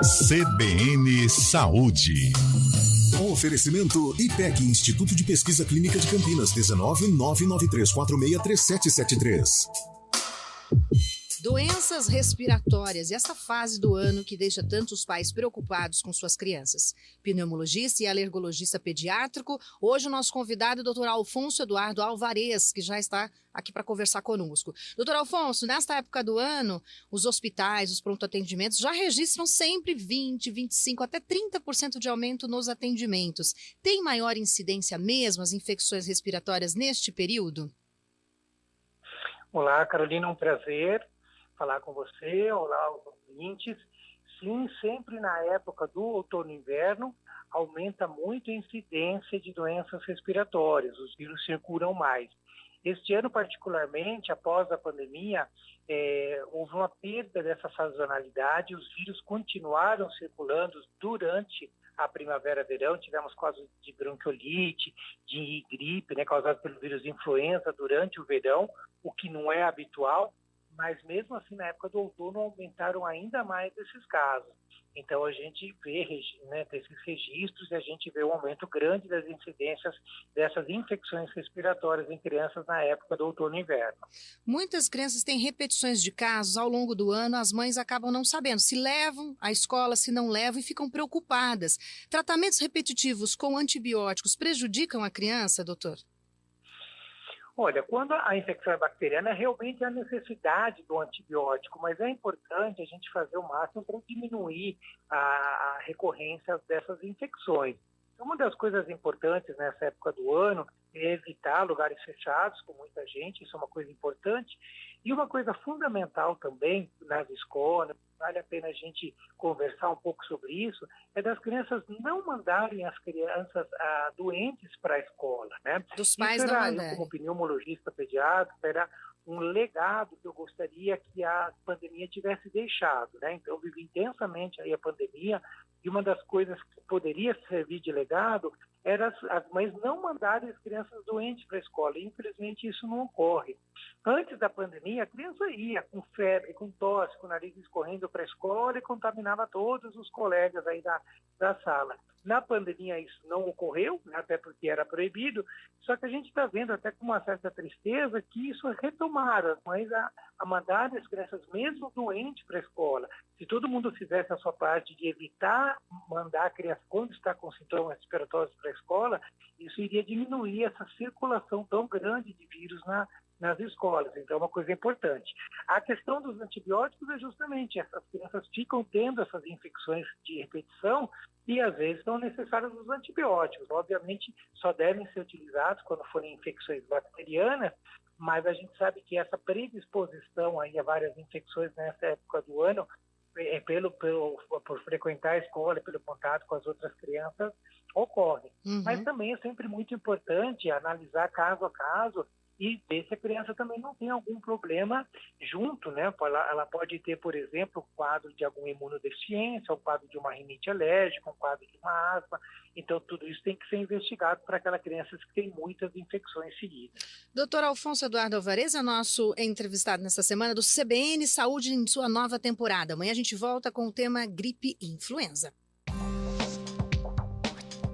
CBN Saúde. Oferecimento IPEC, Instituto de Pesquisa Clínica de Campinas, 19-99346-3773. Doenças respiratórias e essa fase do ano que deixa tantos pais preocupados com suas crianças. Pneumologista e alergologista pediátrico, hoje o nosso convidado é o Dr. Alfonso Eduardo Alvarez, que já está aqui para conversar conosco. Dr. Alfonso, nesta época do ano, os hospitais, os pronto-atendimentos já registram sempre 20, 25, até 30% de aumento nos atendimentos. Tem maior incidência mesmo as infecções respiratórias neste período? Olá, Carolina, um prazer falar com você, olá aos ouvintes. Sim, sempre na época do outono e inverno aumenta muito a incidência de doenças respiratórias, os vírus circulam mais. Este ano, particularmente, após a pandemia, houve uma perda dessa sazonalidade, os vírus continuaram circulando durante a primavera-verão, tivemos casos de bronquiolite, de gripe, causado pelo vírus influenza durante o verão, o que não é habitual, mas mesmo assim, na época do outono, aumentaram ainda mais esses casos. Então, a gente vê esses registros e a gente vê um aumento grande das incidências dessas infecções respiratórias em crianças na época do outono e inverno. Muitas crianças têm repetições de casos ao longo do ano, as mães acabam não sabendo se levam à escola, se não levam e ficam preocupadas. Tratamentos repetitivos com antibióticos prejudicam a criança, doutor? Olha, quando a infecção é bacteriana, realmente há necessidade do antibiótico, mas é importante a gente fazer o máximo para diminuir a recorrência dessas infecções. Uma das coisas importantes nessa época do ano é evitar lugares fechados com muita gente, isso é uma coisa importante. E uma coisa fundamental também nas escolas, vale a pena a gente conversar um pouco sobre isso, é das crianças não mandarem as crianças doentes para a escola, né? Dos pais isso não mandarem. Eu, como pneumologista pediátrico, era um legado que eu gostaria que a pandemia tivesse deixado, né? Então, eu vivi intensamente aí a pandemia e uma das coisas que poderia servir de legado era as mães não mandarem as crianças doentes para a escola. E, infelizmente, isso não ocorre. Antes da pandemia, a criança ia com febre, com tosse, com o nariz escorrendo para a escola e contaminava todos os colegas aí da sala. Na pandemia isso não ocorreu, né, até porque era proibido, só que a gente está vendo até com uma certa tristeza que isso retomaram as mães a mandar as crianças mesmo doentes para a escola. Se todo mundo fizesse a sua parte de evitar mandar a criança quando está com sintomas respiratórios para a escola, isso iria diminuir essa circulação tão grande de vírus nas escolas. Então, é uma coisa importante. A questão dos antibióticos é justamente essas crianças ficam tendo essas infecções de repetição e, às vezes, são necessários os antibióticos. Obviamente, só devem ser utilizados quando forem infecções bacterianas, mas a gente sabe que essa predisposição aí a várias infecções nessa época do ano, por frequentar a escola, pelo contato com as outras crianças, ocorre. Uhum. Mas também é sempre muito importante analisar caso a caso e ver se a criança também não tem algum problema junto, né? Ela pode ter, por exemplo, um quadro de alguma imunodeficiência, um quadro de uma rinite alérgica, um quadro de uma asma. Então, tudo isso tem que ser investigado para aquela criança que tem muitas infecções seguidas. Dr. Alfonso Eduardo Alvarez é nosso entrevistado nesta semana do CBN Saúde em sua nova temporada. Amanhã a gente volta com o tema gripe e influenza.